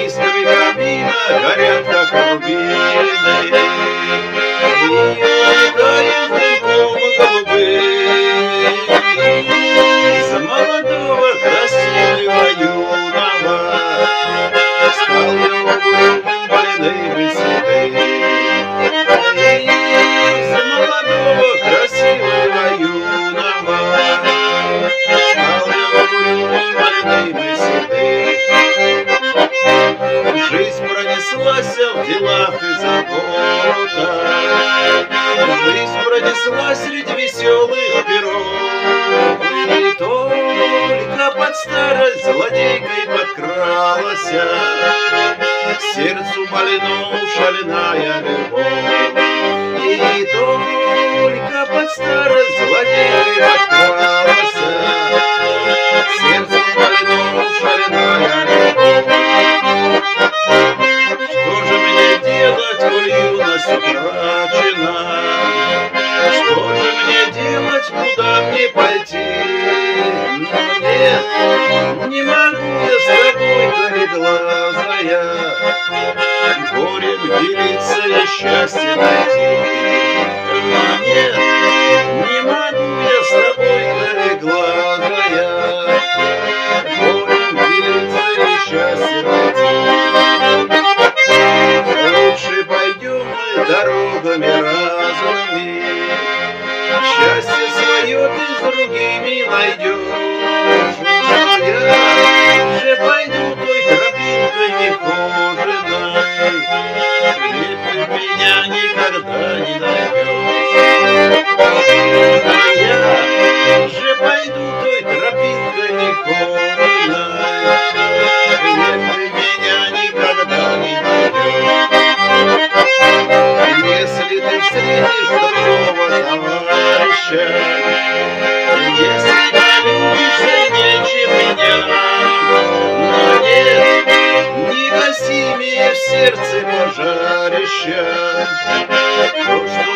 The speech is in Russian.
Искры камина горят, как рубины, и улетают дымком голубым. За молодого красивого юного стал его грубым, больным и седым. За молодого красивого юного стал его грубым, больным и седым. Жизнь пронеслась в делах и заботах, жизнь пронеслась среди веселых перов, и только под старость злодейкой подкралась к сердцу больному шальная любовь. И только под старость злодейкой подкралась к сердцу больному шальная любовь. Что же мне делать, коль юность утрачена? Что же мне делать, куда мне пойти? Но нет, не могу я с тобой, кореглазая, горем делиться и счастье найти. Но нет, не могу я с тобой, кореглазая, горем делиться и счастье найти. Лучше пойдем мы дорогами разными, счастье свое ты с другими найдешь. Но я же пойду той тропинкой нехоженой, где ты меня никогда не найдешь. Но я же пойду той тропинкой нехоженой, где ты меня никогда не найдешь. Если ты встретишь другого товарища, если не любишь сильнее, чем меня, но нет, не гаси мне в сердце пожарища, то, что